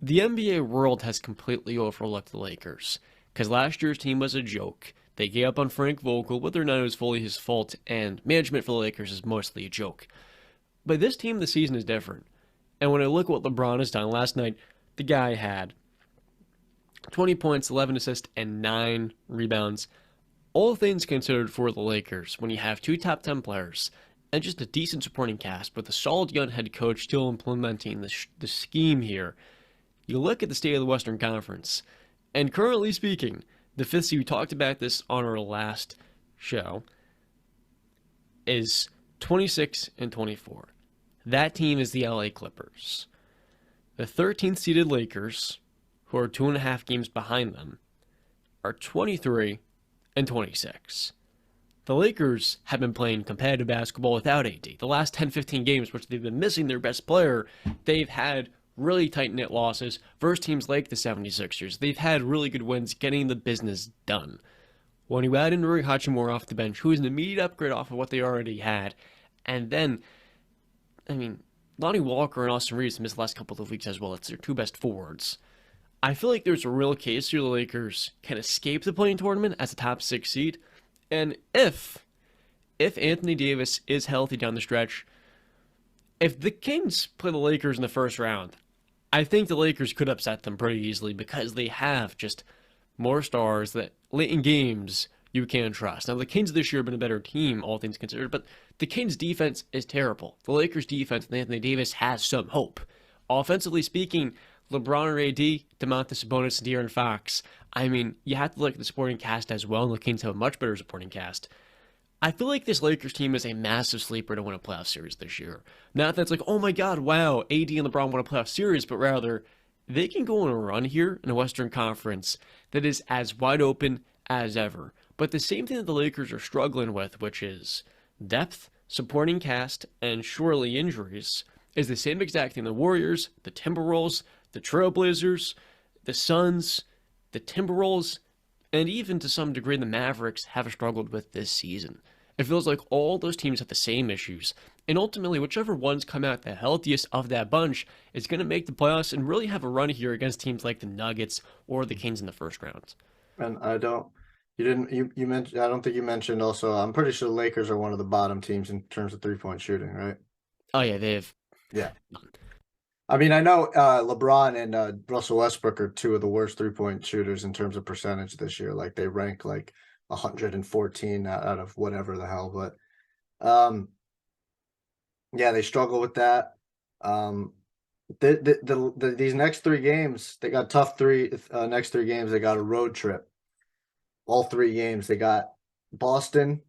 The NBA world has completely overlooked the Lakers because last year's team was a joke. They gave up on Frank Vogel, whether or not it was fully his fault, and management for the Lakers is mostly a joke. But this team this season is different. And when I look at what LeBron has done last night, the guy had 20 points, 11 assists, and 9 rebounds. All things considered for the Lakers, when you have two top 10 players and just a decent supporting cast with a solid young head coach still implementing the scheme here, you look at the state of the Western Conference, and currently speaking, the fifth seed, we talked about this on our last show, is 26 and 24. That team is the LA Clippers. The 13th seeded Lakers, who are 2.5 games behind them, are 23 and 26. The Lakers have been playing competitive basketball without AD. The last 10-15 games, which they've been missing their best player, they've had really tight-knit losses versus teams like the 76ers. They've had really good wins getting the business done. When you add in Rui Hachimura off the bench, who is an immediate upgrade off of what they already had, and then, Lonnie Walker and Austin Reeves missed the last couple of weeks as well. It's their two best forwards. I feel like there's a real case here the Lakers can escape the play-in tournament as a top 6 seed, and if Anthony Davis is healthy down the stretch, if the Kings play the Lakers in the first round, I think the Lakers could upset them pretty easily because they have just more stars that late in games you can trust. Now, the Kings this year have been a better team, all things considered, but the Kings defense is terrible. The Lakers defense and Anthony Davis has some hope. Offensively speaking, LeBron or AD, DeMontis Sabonis, and De'Aaron Fox. You have to look at the supporting cast as well, and the Kings have a much better supporting cast. I feel like this Lakers team is a massive sleeper to win a playoff series this year. Not that it's like, oh my god, wow, AD and LeBron won a playoff series, but rather, they can go on a run here in a Western Conference that is as wide open as ever. But the same thing that the Lakers are struggling with, which is depth, supporting cast, and surely injuries, is the same exact thing the Warriors, the Timberwolves, the Trailblazers, the Suns, the Timberwolves, and even to some degree the Mavericks have struggled with this season. It feels like all those teams have the same issues, and ultimately whichever ones come out the healthiest of that bunch is going to make the playoffs and really have a run here against teams like the Nuggets or the Kings in the first round. And you mentioned, I don't think you mentioned also, I'm pretty sure the Lakers are one of the bottom teams in terms of 3-point shooting, right? Oh yeah, they have. Yeah. I know LeBron and Russell Westbrook are two of the worst 3-point shooters in terms of percentage this year. Like they rank like 114 out of whatever the hell. But yeah, they struggle with that. These next 3 games, they got tough next 3 games. They got a road trip. All 3 games. They got Boston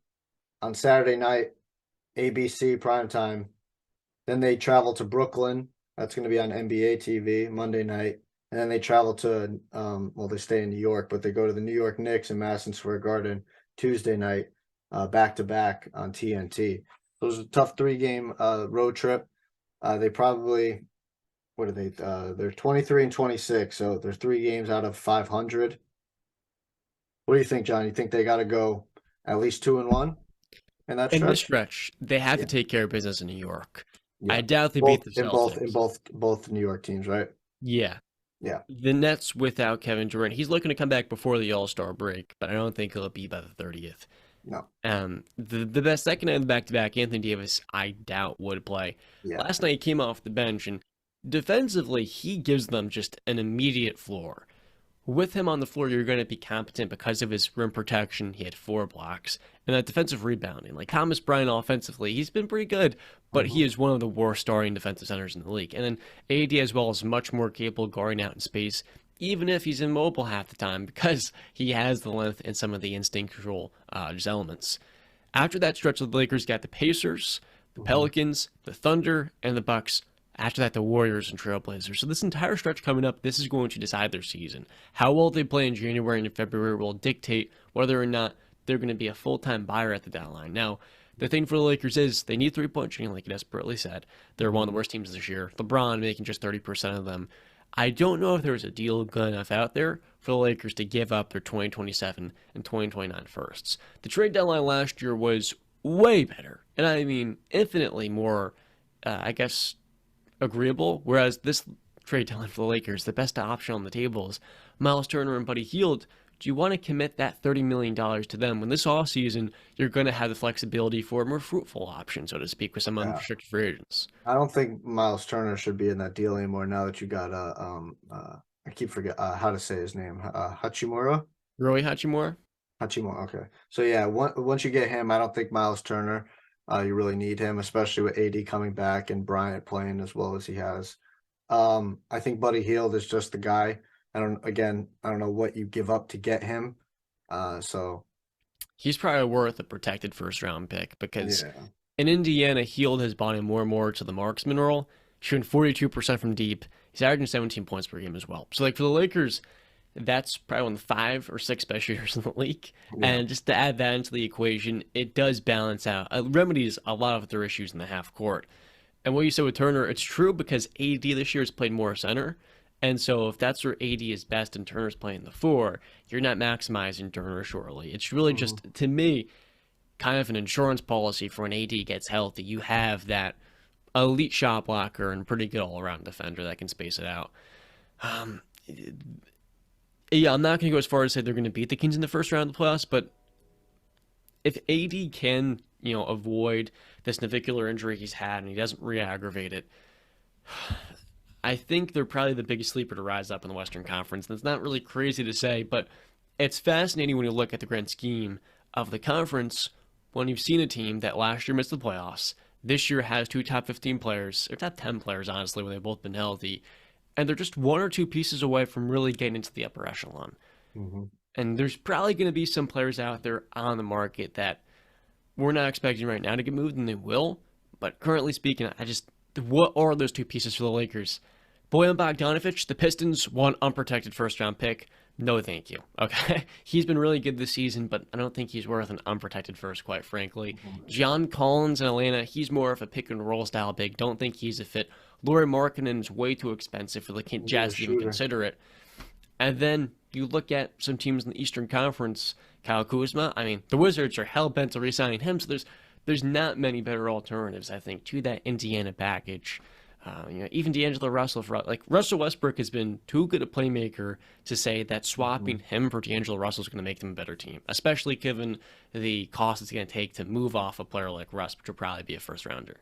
on Saturday night, ABC primetime. Then they travel to Brooklyn. That's going to be on NBA TV Monday night. And then they travel to, they stay in New York, but they go to the New York Knicks in Madison Square Garden Tuesday night, back-to-back on TNT. So it was a tough 3-game road trip. They probably, what are they? They're 23 and 26, so they're 3 games out of 500. What do you think, John? You think they got to go at least 2-1 in that In this stretch? stretch, they have to Yeah. take care of business in New York. I Yeah. doubt they beat Both the in both in Celtics. both New York teams, right? Yeah. Yeah. The Nets without Kevin Durant, he's looking to come back before the All-Star break, but I don't think he'll be by the 30th. No. The best second night of the back-to-back, Anthony Davis, I doubt would play. Yeah. Last night he came off the bench, and defensively, he gives them just an immediate floor. With him on the floor, you're going to be competent because of his rim protection. He had 4 blocks. And that defensive rebounding. Like Thomas Bryant offensively, he's been pretty good, but he is one of the worst starting defensive centers in the league. And then AD as well is much more capable of guarding out in space, even if he's immobile half the time, because he has the length and some of the instinctual just elements. After that stretch, the Lakers got the Pacers, the Pelicans, the Thunder, and the Bucks. After that, the Warriors and Trailblazers. So this entire stretch coming up, this is going to decide their season. How well they play in January and February will dictate whether or not they're going to be a full-time buyer at the deadline. Now, the thing for the Lakers is they need 3-point shooting, like you desperately said. They're one of the worst teams this year. LeBron making just 30% of them. I don't know if there's a deal good enough out there for the Lakers to give up their 2027 and 2029 firsts. The trade deadline last year was way better, and infinitely more, agreeable, whereas this trade deadline for the Lakers, the best option on the table is Miles Turner and Buddy Hield. Do you want to commit that $30 million to them when this offseason you're going to have the flexibility for a more fruitful option, so to speak, with some Yeah. unrestricted free agents? I don't think Miles Turner should be in that deal anymore now that you got I keep forget how to say his name. Hachimura? Rui Hachimura? Hachimura, okay. So yeah, once you get him, I don't think Miles Turner, you really need him, especially with AD coming back and Bryant playing as well as he has. I think Buddy Hield is just the guy. I don't know what you give up to get him. So He's probably worth a protected first round pick because yeah. in Indiana, Hield has bought him more and more to the marksman role, shooting 42% from deep. He's averaging 17 points per game as well. So, like, for the Lakers, that's probably one of the 5 or 6 best shooters in the league. Yeah. And just to add that into the equation, it does balance out. It remedies a lot of their issues in the half court. And what you said with Turner, it's true because AD this year has played more center. And so if that's where AD is best and Turner's playing the 4, you're not maximizing Turner shortly. It's really just, to me, kind of an insurance policy for when AD gets healthy. You have that elite shot blocker and pretty good all-around defender that can space it out. Yeah, I'm not going to go as far as say they're going to beat the Kings in the first round of the playoffs, but if AD can, avoid this navicular injury he's had and he doesn't re-aggravate it, I think they're probably the biggest sleeper to rise up in the Western Conference. And it's not really crazy to say, but it's fascinating when you look at the grand scheme of the conference when you've seen a team that last year missed the playoffs, this year has 2 top 15 players, or top 10 players, honestly, when they've both been healthy, and they're just 1 or 2 pieces away from really getting into the upper echelon. Mm-hmm. And there's probably going to be some players out there on the market that we're not expecting right now to get moved, and they will. But currently speaking, what are those 2 pieces for the Lakers? Bojan Bogdanovic, the Pistons, 1 unprotected first-round pick. No, thank you. Okay, he's been really good this season, but I don't think he's worth an unprotected first, quite frankly. John Collins in Atlanta, he's more of a pick-and-roll style big. Don't think he's a fit. Lauri Markkanen is way too expensive for the Jazz to even consider it. And then you look at some teams in the Eastern Conference. Kyle Kuzma, I mean, the Wizards are hell-bent on re-signing him, so there's not many better alternatives, I think, to that Indiana package. Even D'Angelo Russell, Russell Westbrook has been too good a playmaker to say that swapping him for D'Angelo Russell is going to make them a better team, especially given the cost it's going to take to move off a player like Russ, which will probably be a first rounder.